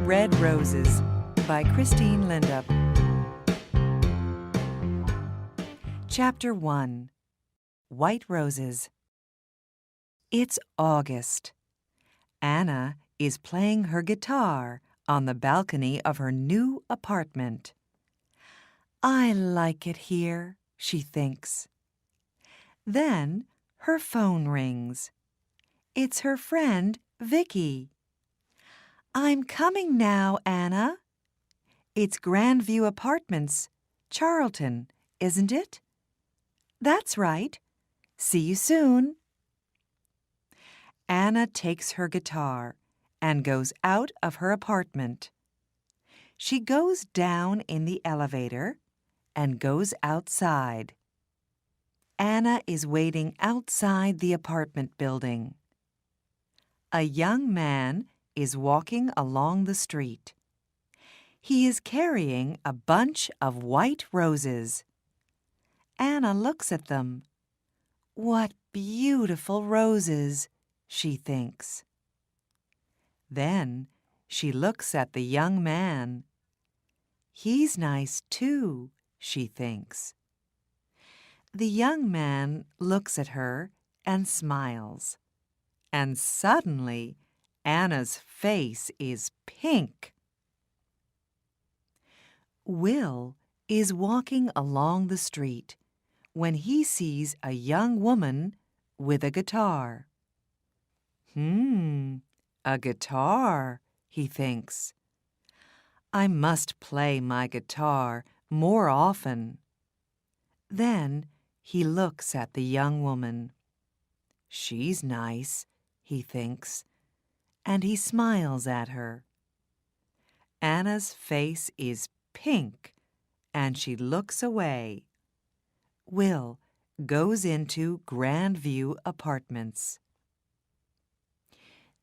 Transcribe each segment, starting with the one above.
Red Roses by Christine Lindup. Chapter 1. White Roses. It's August. Anna is playing her guitar on the balcony of her new apartment. I like it here, she thinks. Then her phone rings. It's her friend, Vicky. I'm coming now, Anna. It's Grandview Apartments, Charlton, isn't it? That's right. See you soon. Anna takes her guitar and goes out of her apartment. She goes down in the elevator and goes outside. Anna is waiting outside the apartment building. A young man is walking along the street. He is carrying a bunch of white roses. Anna looks at them. What beautiful roses, she thinks. Then she looks at the young man. He's nice too, she thinks. The young man looks at her and smiles. And suddenly, Anna's face is pink. Will is walking along the street when he sees a young woman with a guitar. A guitar, he thinks. I must play my guitar more often. Then he looks at the young woman. She's nice, he thinks, and he smiles at her. Anna's face is pink, and she looks away. Will goes into Grandview Apartments.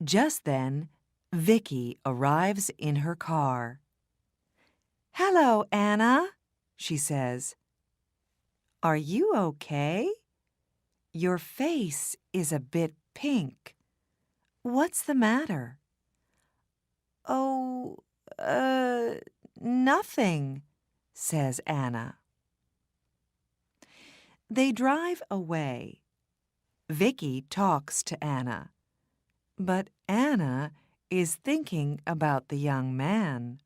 Just then, Vicky arrives in her car. Hello, Anna, she says. Are you okay? Your face is a bit pink. What's the matter? Oh, nothing, says Anna. They drive away. Vicky talks to Anna, but Anna is thinking about the young man.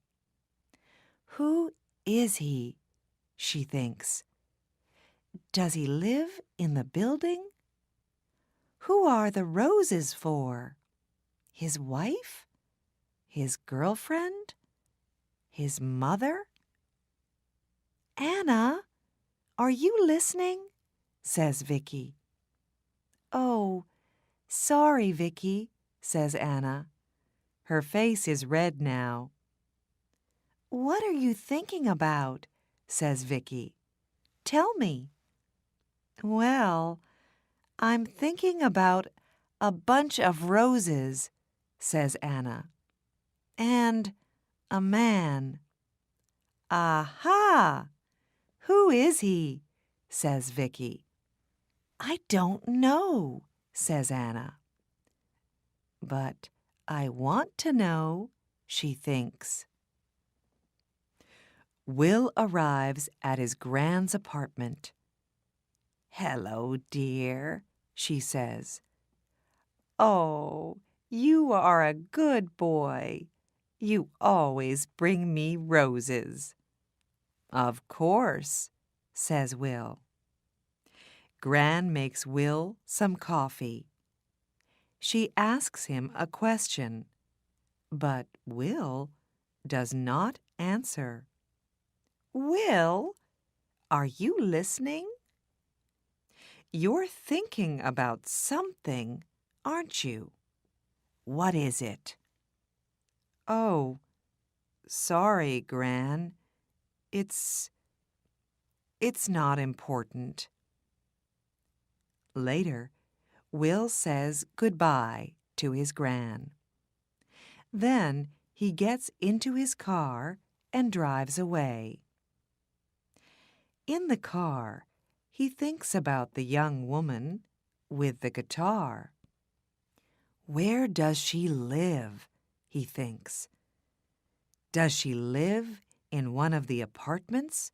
Who is he? She thinks. Does he live in the building? Who are the roses for? His wife? His girlfriend? His mother? Anna, are you listening? Says Vicky. Oh, sorry, Vicky, says Anna. Her face is red now. What are you thinking about? Says Vicky. Tell me. Well, I'm thinking about a bunch of roses, says Anna. And a man. Aha! Who is he? Says Vicky. I don't know, says Anna. But I want to know, she thinks. Will arrives at his grand's apartment. Hello, dear, she says. Oh, you are a good boy. You always bring me roses. Of course, says Will. Gran makes Will some coffee. She asks him a question, but Will does not answer. Will, are you listening? You're thinking about something, aren't you? What is it? Oh, sorry, Gran. It's not important. Later, Will says goodbye to his Gran. Then he gets into his car and drives away. In the car, he thinks about the young woman with the guitar. Where does she live? He thinks. Does she live in one of the apartments?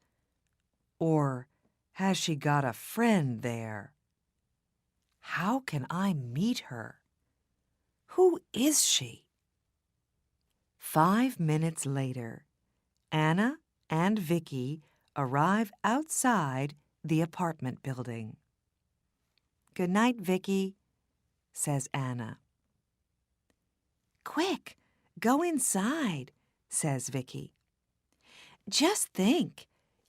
Or has she got a friend there? How can I meet her? Who is she? 5 minutes later, Anna and Vicky arrive outside the apartment building. "Good night, Vicky," says Anna. "Quick, go inside," says Vicky. "Just think,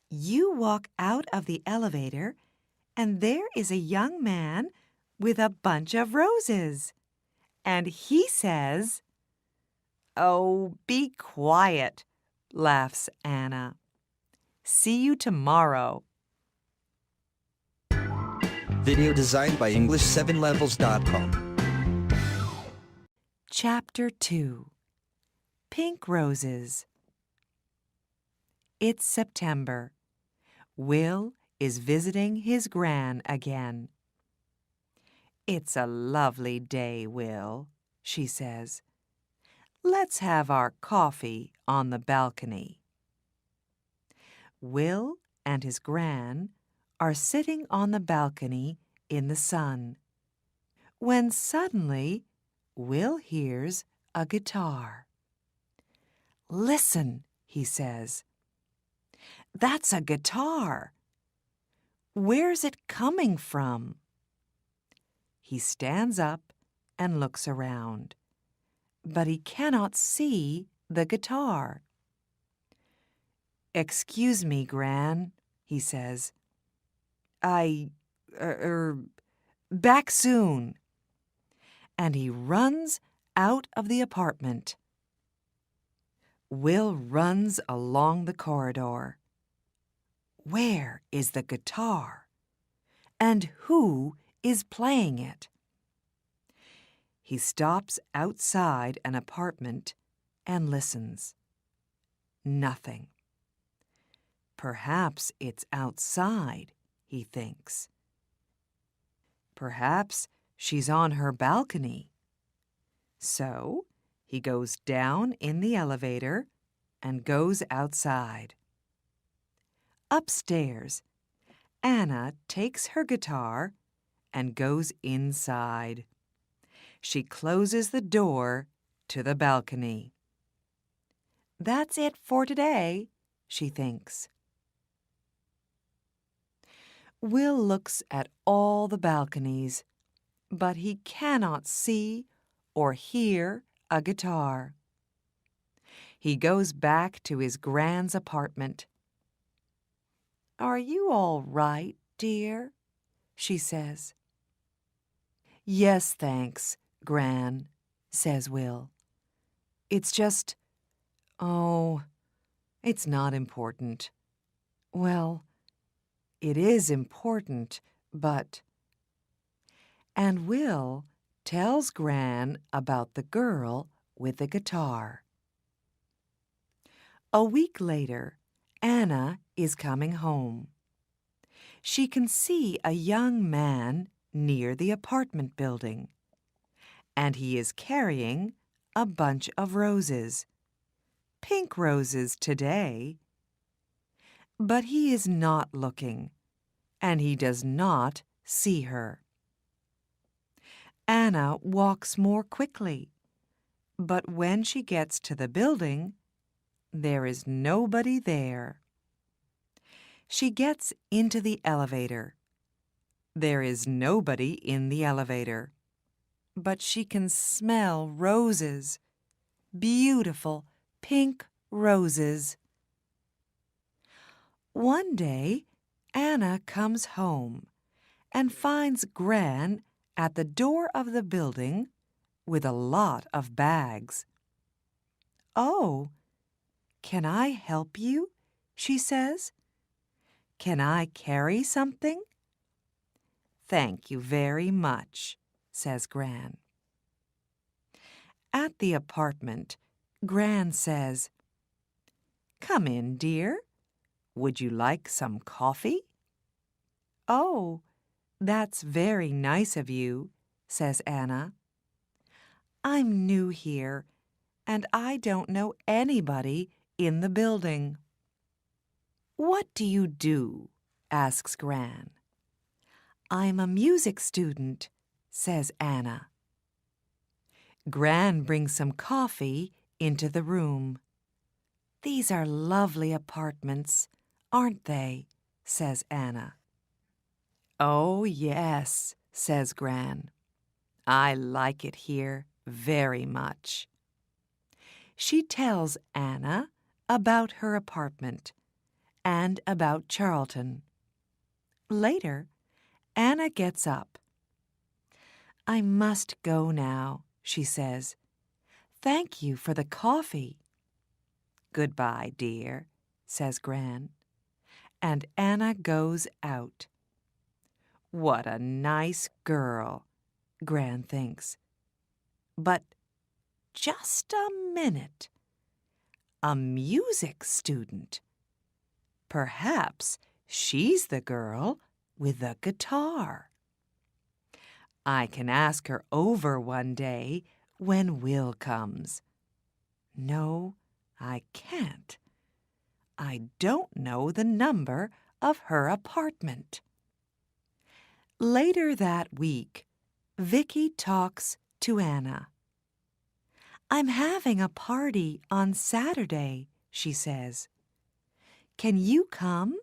you walk out of the elevator and there is a young man with a bunch of roses. And he says—" "Oh, be quiet," laughs Anna. "See you tomorrow." Video designed by English7levels.com. Chapter 2. Pink Roses. It's September. Will is visiting his gran again. "It's a lovely day, Will," she says. "Let's have our coffee on the balcony." Will and his gran are sitting on the balcony in the sun, when suddenly Will hears a guitar. "Listen," he says. "That's a guitar. Where's it coming from?" He stands up and looks around, but he cannot see the guitar. "Excuse me, Gran," he says. Back soon." And he runs out of the apartment. Will runs along the corridor. Where is the guitar? And who is playing it? He stops outside an apartment and listens. Nothing. Perhaps it's outside, he thinks. Perhaps she's on her balcony. So he goes down in the elevator and goes outside. Upstairs, Anna takes her guitar and goes inside. She closes the door to the balcony. That's it for today, she thinks. Will looks at all the balconies, but he cannot see or hear a guitar. He goes back to his gran's apartment. "Are you all right, dear?" she says. "Yes, thanks, Gran," says Will. "It's just, it's not important. Well, it is important, but—" And Will tells Gran about the girl with the guitar. A week later, Anna is coming home. She can see a young man near the apartment building, and he is carrying a bunch of roses. Pink roses today. But he is not looking, and he does not see her. Anna walks more quickly, but when she gets to the building, there is nobody there. She gets into the elevator. There is nobody in the elevator, but she can smell roses, beautiful pink roses. One day, Anna comes home and finds Gran at the door of the building with a lot of bags. "Oh, can I help you?" she says. "Can I carry something?" "Thank you very much," says Gran. At the apartment, Gran says, "Come in, dear. Would you like some coffee?" "Oh, that's very nice of you," says Anna. "I'm new here, and I don't know anybody in the building. "What do you do?" asks Gran. "I'm a music student," says Anna. Gran brings some coffee into the room. "These are lovely apartments, aren't they?" says Anna. "Oh, yes," says Gran. "I like it here very much." She tells Anna about her apartment and about Charlton. Later, Anna gets up. "I must go now," she says. "Thank you for the coffee." "Goodbye, dear," says Gran. And Anna goes out. What a nice girl, Gran thinks. But just a minute. A music student. Perhaps she's the girl with the guitar. I can ask her over one day when Will comes. No, I can't. I don't know the number of her apartment. Later that week, Vicky talks to Anna. "I'm having a party on Saturday," she says. "Can you come?"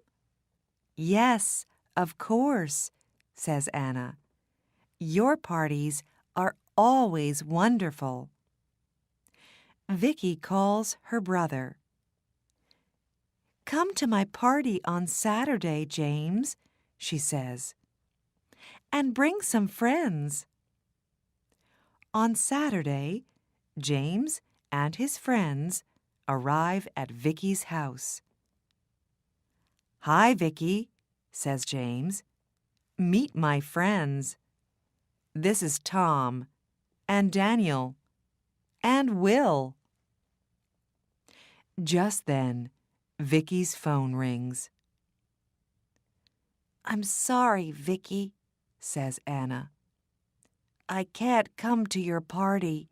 "Yes, of course," says Anna. "Your parties are always wonderful." Vicky calls her brother. "Come to my party on Saturday, James," she says. "And bring some friends." On Saturday, James and his friends arrive at Vicky's house. "Hi, Vicky," says James. "Meet my friends. This is Tom and Daniel and Will." Just then, Vicky's phone rings. "I'm sorry, Vicky," says Anna. "I can't come to your party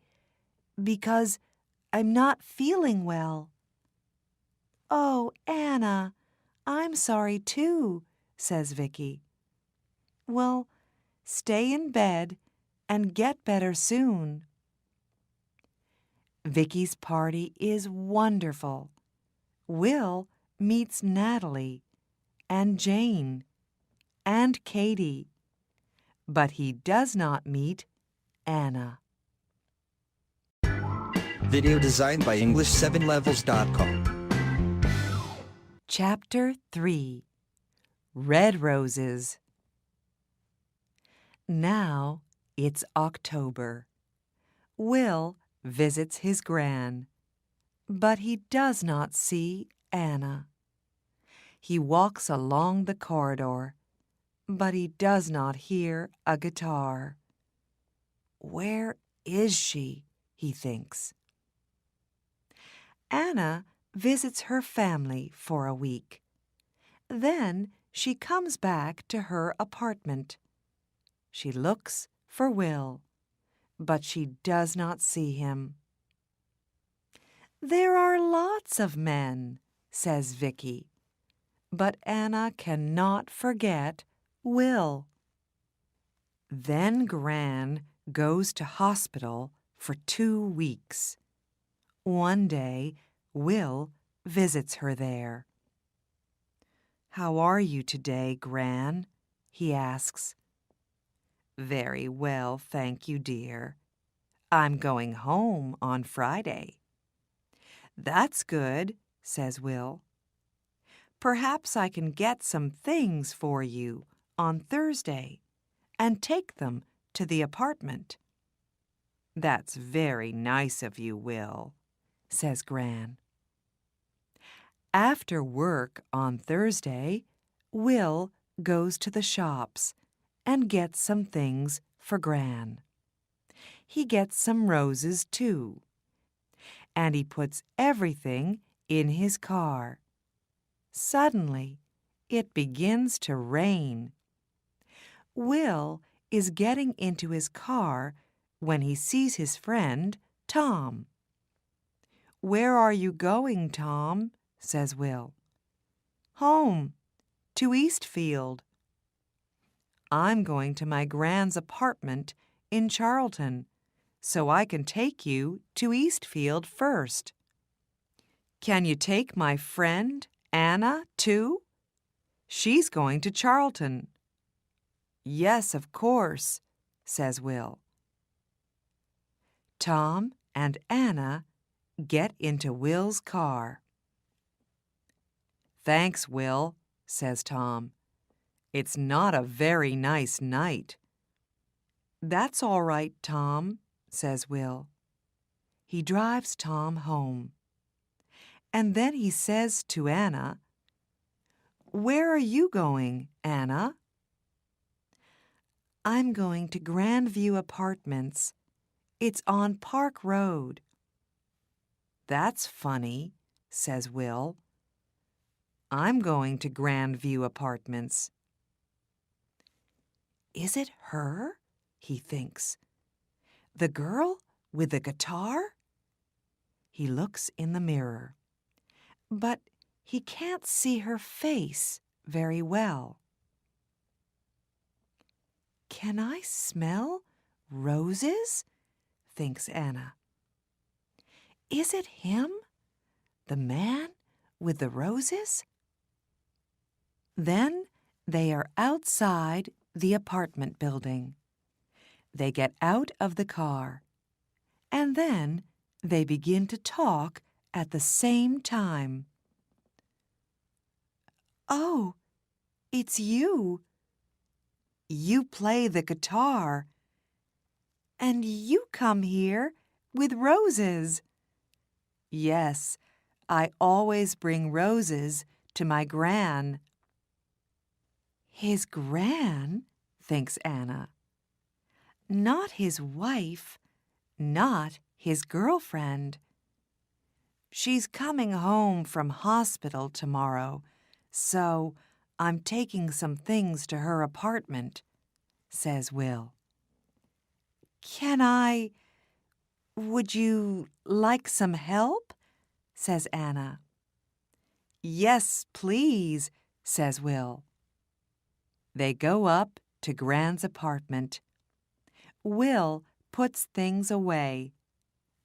because I'm not feeling well." "Oh, Anna, I'm sorry too," says Vicky. "Well, stay in bed and get better soon." Vicky's party is wonderful. Will meets Natalie and Jane and Katie, but he does not meet Anna. Video designed by English7levels.com. Chapter 3. Red Roses. Now it's October. Will visits his gran, but he does not see Anna. He walks along the corridor, but he does not hear a guitar. Where is she? He thinks. Anna visits her family for a week. Then she comes back to her apartment. She looks for Will, but she does not see him. "There are lots of men," says Vicky, but Anna cannot forget Will. Then Gran goes to hospital for 2 weeks. One day, Will visits her there. "How are you today, Gran?" he asks. "Very well, thank you, dear. I'm going home on Friday." "That's good," says Will. "Perhaps I can get some things for you on Thursday and take them to the apartment." "That's very nice of you, Will," says Gran. After work on Thursday, Will goes to the shops and gets some things for Gran. He gets some roses, too, and he puts everything in his car. Suddenly, it begins to rain. Will is getting into his car when he sees his friend, Tom. "Where are you going, Tom?" says Will. "Home, to Eastfield." "I'm going to my Gran's apartment in Charlton, so I can take you to Eastfield first." "Can you take my friend, Anna, too? She's going to Charlton." "Yes, of course," says Will. Tom and Anna get into Will's car. "Thanks, Will," says Tom. "It's not a very nice night." "That's all right, Tom," says Will. He drives Tom home. And then he says to Anna, "Where are you going, Anna?" "I'm going to Grandview Apartments. It's on Park Road." "That's funny," says Will. "I'm going to Grandview Apartments." "Is it her?" he thinks. "The girl with the guitar?" He looks in the mirror, but he can't see her face very well. "Can I smell roses?" thinks Anna. "Is it him, the man with the roses?" Then they are outside the apartment building. They get out of the car, and then they begin to talk at the same time. "Oh, it's you. You play the guitar, and you come here with roses." "Yes, I always bring roses to my Gran." "His Gran?" thinks Anna. "Not his wife, not his girlfriend. She's coming home from hospital tomorrow, so I'm taking some things to her apartment," says Will. Would you like some help?" says Anna. "Yes, please," says Will. They go up to Gran's apartment. Will puts things away,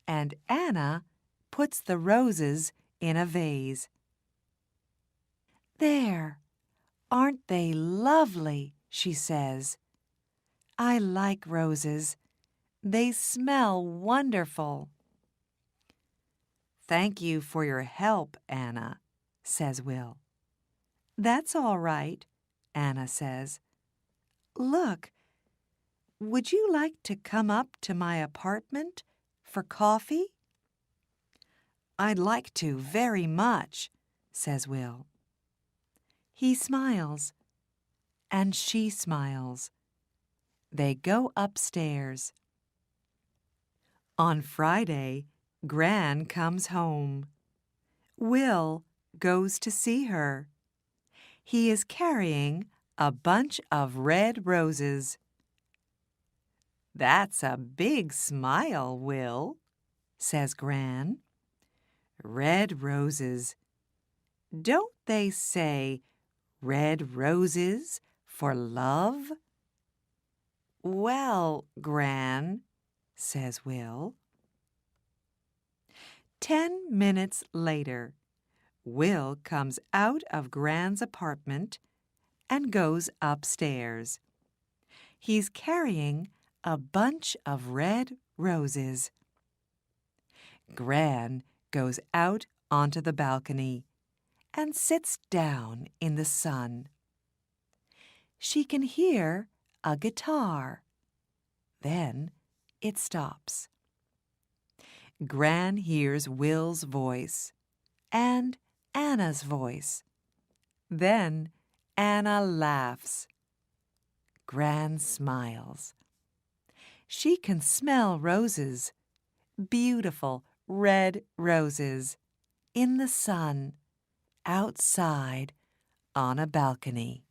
and Anna puts the roses in a vase. "There, aren't they lovely?" she says. "I like roses. They smell wonderful." "Thank you for your help, Anna," says Will. "That's all right," Anna says. "Look, would you like to come up to my apartment for coffee?" "I'd like to very much," says Will. He smiles, and she smiles. They go upstairs. On Friday, Gran comes home. Will goes to see her. He is carrying a bunch of red roses. "That's a big smile, Will," says Gran. "Red roses. Don't they say red roses for love?" "Well, Gran," says Will. 10 minutes later, Will comes out of Gran's apartment and goes upstairs. He's carrying a bunch of red roses. Gran goes out onto the balcony and sits down in the sun. She can hear a guitar. Then it stops. Gran hears Will's voice and Anna's voice. Then Anna laughs. Gran smiles. She can smell roses, beautiful red roses, in the sun, outside on a balcony.